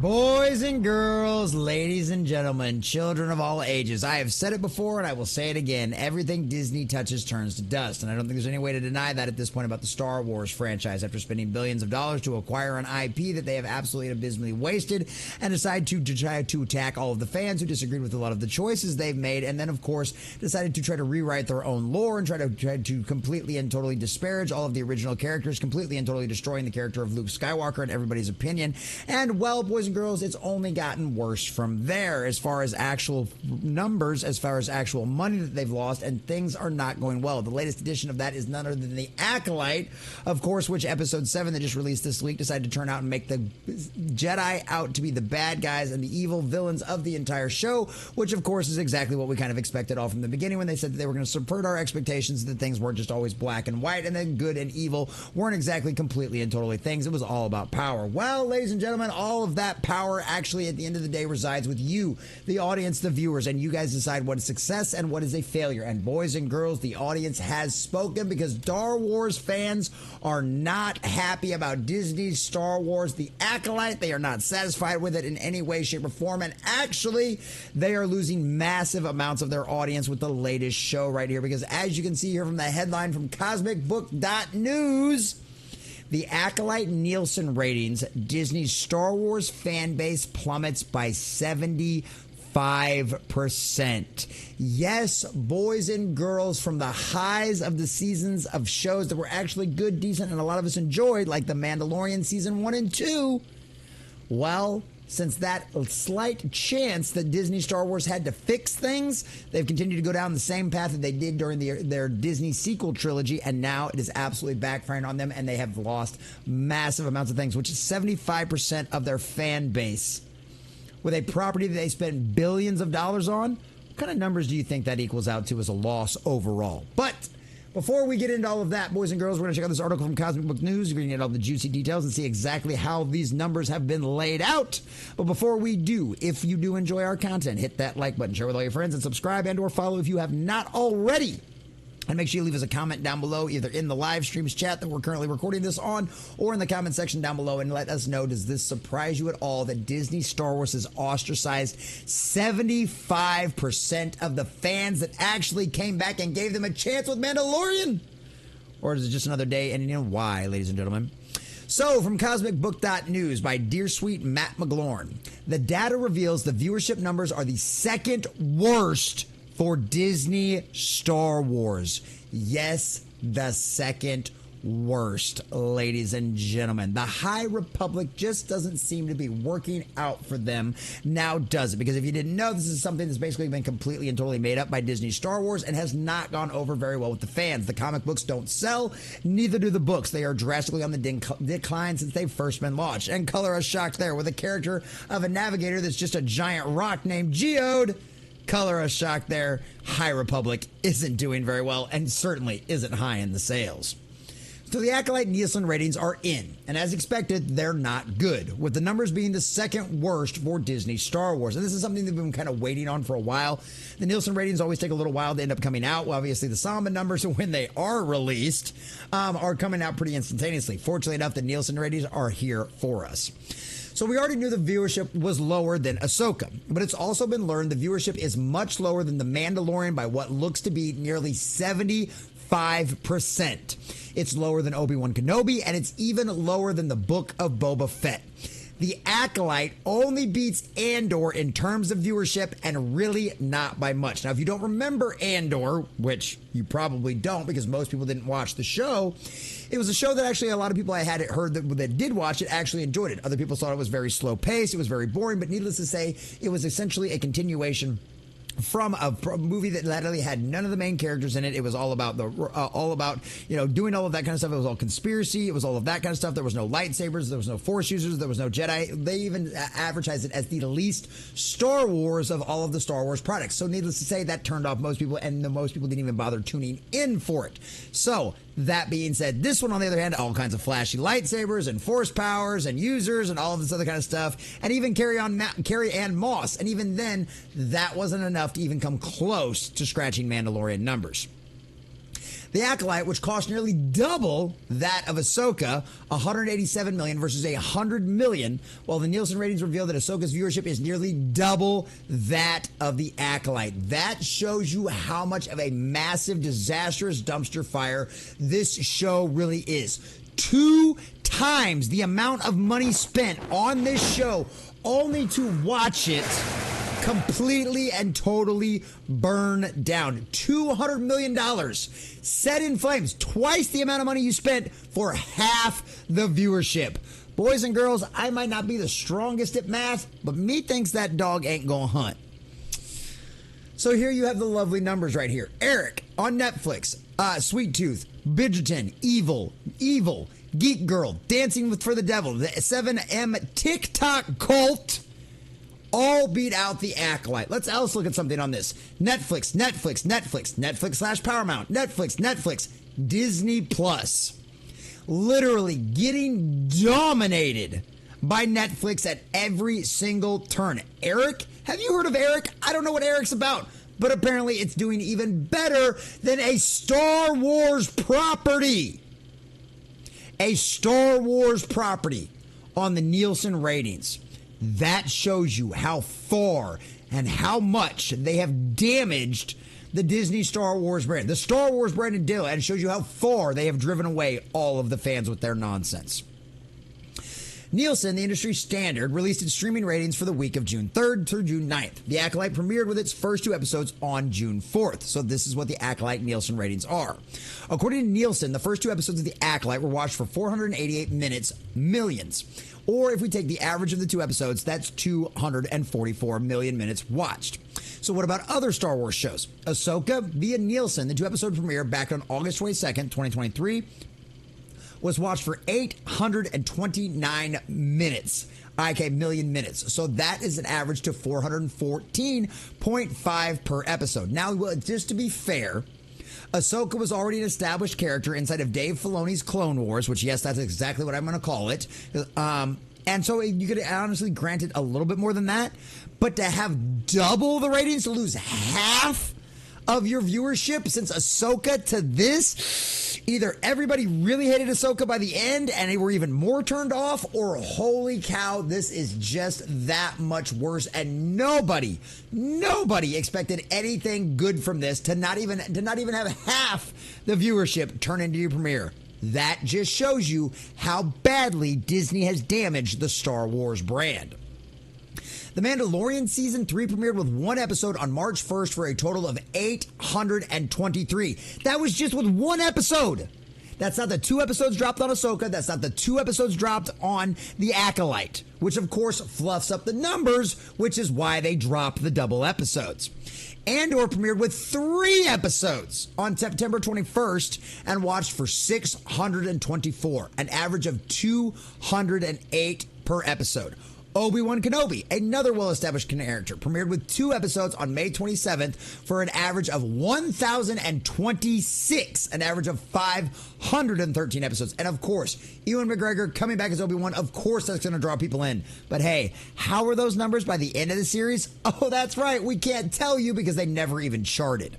Boys and girls, ladies and gentlemen, children of all ages, I have said it before and I will say it again. Everything Disney touches turns to dust. And I don't think there's any way to deny that at this point about the Star Wars franchise. After spending billions of dollars to acquire an IP that they have absolutely and abysmally wasted and decide to try to attack all of the fans who disagreed with a lot of the choices they've made. And then, of course, decided to try to rewrite their own lore and try to completely and totally disparage all of the original characters, completely and totally destroying the character of Luke Skywalker in everybody's opinion. And, well, boys and girls, it's only gotten worse from there as far as actual numbers, as far as actual money that they've lost, and things are not going well. The latest edition of that is none other than the Acolyte, of course, which episode 7 that just released this week decided to turn out and make the Jedi out to be the bad guys and the evil villains of the entire show, which, of course, is exactly what we kind of expected all from the beginning when they said that they were going to subvert our expectations, that things weren't just always black and white, and then good and evil weren't exactly completely and totally things. It was all about power. Well, ladies and gentlemen, all of that power actually at the end of the day resides with you, the audience, the viewers, and you guys decide what is success and what is a failure. And boys and girls, the audience has spoken because Star Wars fans are not happy about Disney's Star Wars, the Acolyte. They are not satisfied with it in any way, shape, or form. And actually, they are losing massive amounts of their audience with the latest show right here, because as you can see here from the headline from CosmicBook.News, the Acolyte Nielsen ratings, Disney's Star Wars fan base plummets by 75%. Yes, boys and girls, from the highs of the seasons of shows that were actually good, decent, and a lot of us enjoyed, like The Mandalorian Season 1 and 2, well, since that slight chance that Disney Star Wars had to fix things, they've continued to go down the same path that they did during their Disney sequel trilogy, and now it is absolutely backfiring on them, and they have lost massive amounts of things, which is 75% of their fan base. With a property that they spent billions of dollars on, what kind of numbers do you think that equals out to as a loss overall? But before we get into all of that, boys and girls, we're going to check out this article from Cosmic Book News. You're going to get all the juicy details and see exactly how these numbers have been laid out. But before we do, if you do enjoy our content, hit that like button, share with all your friends, and subscribe and or follow if you have not already. And make sure you leave us a comment down below, either in the live streams chat that we're currently recording this on, or in the comment section down below, and let us know, does this surprise you at all that Disney Star Wars has ostracized 75% of the fans that actually came back and gave them a chance with Mandalorian? Or is it just another day? And you know why, ladies and gentlemen? So, from CosmicBook.News by Dear Sweet Matt McGlorn, the data reveals the viewership numbers are the second worst for Disney Star Wars. Yes, the second worst, ladies and gentlemen. The High Republic just doesn't seem to be working out for them now, does it? Because if you didn't know, this is something that's basically been completely and totally made up by Disney Star Wars and has not gone over very well with the fans. The comic books don't sell, neither do the books. They are drastically on the decline since they've first been launched. And color us shocked there with a character of a navigator that's just a giant rock named Geode. Color us shocked there. High Republic isn't doing very well and certainly isn't high in the sales. So the Acolyte Nielsen ratings are in, and as expected, they're not good, with the numbers being the second worst for Disney Star Wars. And this is something they've been kind of waiting on for a while. The Nielsen ratings always take a little while to end up coming out. Well, obviously, the Samba numbers, when they are released, are coming out pretty instantaneously. Fortunately enough, the Nielsen ratings are here for us. So we already knew the viewership was lower than Ahsoka, but it's also been learned the viewership is much lower than The Mandalorian by what looks to be nearly 75%. It's lower than Obi-Wan Kenobi, and it's even lower than the Book of Boba Fett. The Acolyte only beats Andor in terms of viewership, and really not by much. Now, if you don't remember Andor, which you probably don't because most people didn't watch the show, it was a show that actually a lot of people I had heard that did watch it actually enjoyed it. Other people thought it was very slow paced, it was very boring, but needless to say, it was essentially a continuation from a movie that literally had none of the main characters in it. It was all about doing all of that kind of stuff. It was all conspiracy. It was all of that kind of stuff. There was no lightsabers. There was no Force users. There was no Jedi. They even advertised it as the least Star Wars of all of the Star Wars products. So needless to say, that turned off most people, and most people didn't even bother tuning in for it. So that being said, this one, on the other hand, all kinds of flashy lightsabers and force powers and users and all of this other kind of stuff, and even Carrie-Ann Moss. And even then, that wasn't enough to even come close to scratching Mandalorian numbers. The Acolyte, which cost nearly double that of Ahsoka, $187 million versus $100 million, while the Nielsen ratings reveal that Ahsoka's viewership is nearly double that of The Acolyte. That shows you how much of a massive, disastrous dumpster fire this show really is. 2 times the amount of money spent on this show only to watch it completely and totally burn down. $200 million set in flames. Twice the amount of money you spent for half the viewership. Boys and girls, I might not be the strongest at math, but me thinks that dog ain't gonna hunt. So here you have the lovely numbers right here. Eric on Netflix, Sweet Tooth, Bridgerton, Evil, Geek Girl, Dancing for the Devil, the 7M TikTok Cult, all beat out The Acolyte. Let's else look at something on this. Netflix / Paramount, Netflix, Disney Plus. Literally getting dominated by Netflix at every single turn. Eric, have you heard of Eric? I don't know what Eric's about, but apparently it's doing even better than a Star Wars property. A Star Wars property on the Nielsen ratings. That shows you how far and how much they have damaged the Disney Star Wars brand. The Star Wars brand in Dilla, and it shows you how far they have driven away all of the fans with their nonsense. Nielsen, the industry standard, released its streaming ratings for the week of June 3rd through June 9th. The Acolyte premiered with its first 2 episodes on June 4th. So this is what the Acolyte Nielsen ratings are. According to Nielsen, the first 2 episodes of the Acolyte were watched for 488 minutes, millions. Or if we take the average of the 2 episodes, that's 244 million minutes watched. So what about other Star Wars shows? Ahsoka, via Nielsen, the 2-episode premiere back on August 22nd, 2023, was watched for 829 minutes. Okay, million minutes. So that is an average to 414.5 per episode. Now, just to be fair, Ahsoka was already an established character inside of Dave Filoni's Clone Wars, which, yes, that's exactly what I'm going to call it. And so you could honestly grant it a little bit more than that. But to have double the ratings, to lose half of your viewership since Ahsoka to this, either everybody really hated Ahsoka by the end and they were even more turned off, or holy cow, this is just that much worse. And nobody expected anything good from this to not even have half the viewership turn into your premiere. That just shows you how badly Disney has damaged the Star Wars brand. The Mandalorian Season 3 premiered with 1 episode on March 1st for a total of 823. That was just with 1 episode. That's not the 2 episodes dropped on Ahsoka. That's not the 2 episodes dropped on The Acolyte, which of course fluffs up the numbers, which is why they dropped the double episodes. Andor premiered with 3 episodes on September 21st and watched for 624, an average of 208 per episode. Obi-Wan Kenobi, another well-established character, premiered with 2 episodes on May 27th for an average of 1,026, an average of 513 episodes. And of course, Ewan McGregor coming back as Obi-Wan, of course that's going to draw people in. But hey, how are those numbers by the end of the series? Oh, that's right, we can't tell you because they never even charted.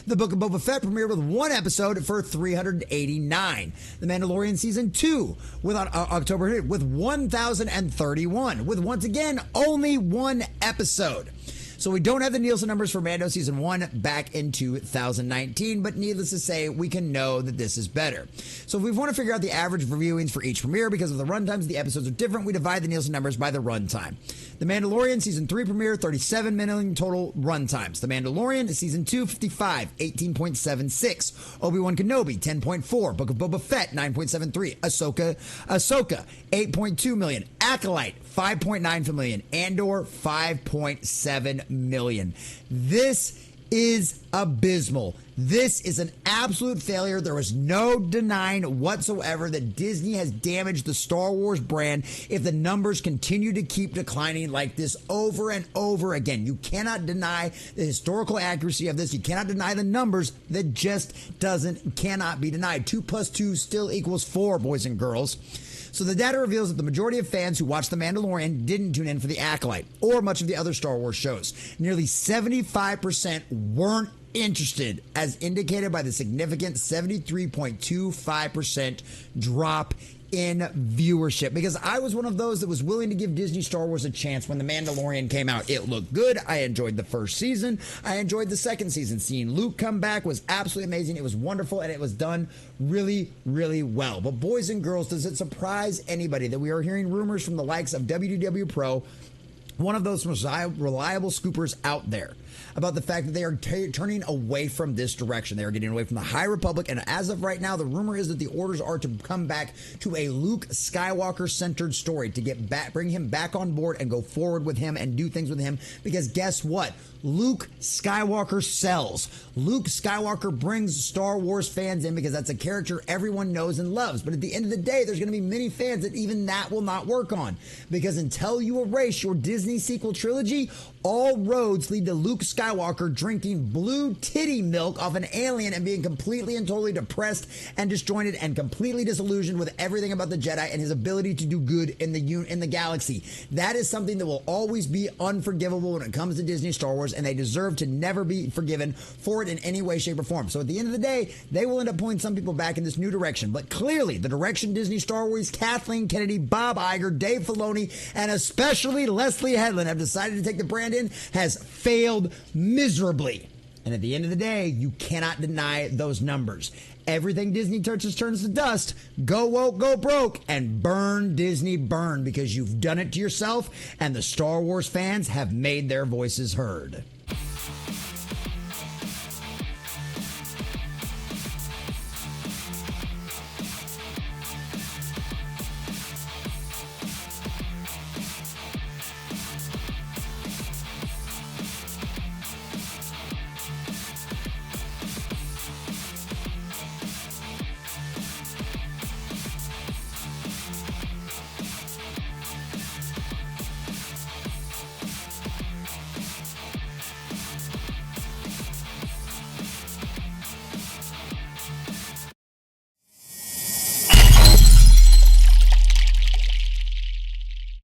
The Book of Boba Fett premiered with 1 episode for 389. The Mandalorian Season 2 on October 8th with 1,031, with once again only 1 episode. So we don't have the Nielsen numbers for Mando Season 1 back in 2019, but needless to say, we can know that this is better. So if we want to figure out the average viewings for each premiere, because of the runtimes, the episodes are different, we divide the Nielsen numbers by the runtime. The Mandalorian Season 3 premiere, 37 million total runtimes. The Mandalorian Season 2, 55, 18.76. Obi-Wan Kenobi, 10.4. Book of Boba Fett, 9.73. Ahsoka, 8.2 million. Acolyte, 5.9 million. Andor, 5.7 million. This is abysmal. This is an absolute failure. There is no denying whatsoever that Disney has damaged the Star Wars brand if the numbers continue to keep declining like this over and over again. You cannot deny the historical accuracy of this. You cannot deny the numbers. That just cannot be denied. 2 + 2 still equals 4, boys and girls. So the data reveals that the majority of fans who watched The Mandalorian didn't tune in for The Acolyte or much of the other Star Wars shows. Nearly 75% weren't interested, as indicated by the significant 73.25% drop in viewership, because I was one of those that was willing to give Disney Star Wars a chance when The Mandalorian came out. It looked good. I enjoyed the first season. I enjoyed the second season. Seeing Luke come back was absolutely amazing. It was wonderful, and it was done really, really well. But boys and girls, does it surprise anybody that we are hearing rumors from the likes of WDW Pro, one of those most reliable scoopers out there, about the fact that they are turning away from this direction? They are getting away from the High Republic, and as of right now, the rumor is that the orders are to come back to a Luke Skywalker-centered story, to get back, bring him back on board and go forward with him and do things with him, because guess what? Luke Skywalker sells. Luke Skywalker brings Star Wars fans in because that's a character everyone knows and loves. But at the end of the day, there's going to be many fans that even that will not work on, because until you erase your Disney sequel trilogy, all roads lead to Luke Skywalker drinking blue titty milk off an alien and being completely and totally depressed and disjointed and completely disillusioned with everything about the Jedi and his ability to do good in the galaxy. That is something that will always be unforgivable when it comes to Disney Star Wars, and they deserve to never be forgiven for it in any way, shape, or form. So at the end of the day, they will end up pulling some people back in this new direction. But clearly, the direction Disney Star Wars, Kathleen Kennedy, Bob Iger, Dave Filoni, and especially Leslie Headland have decided to take the brand in has failed miserably. And at the end of the day, you cannot deny those numbers. Everything Disney touches turns to dust. Go woke, go broke, and burn Disney burn, because you've done it to yourself, and the Star Wars fans have made their voices heard.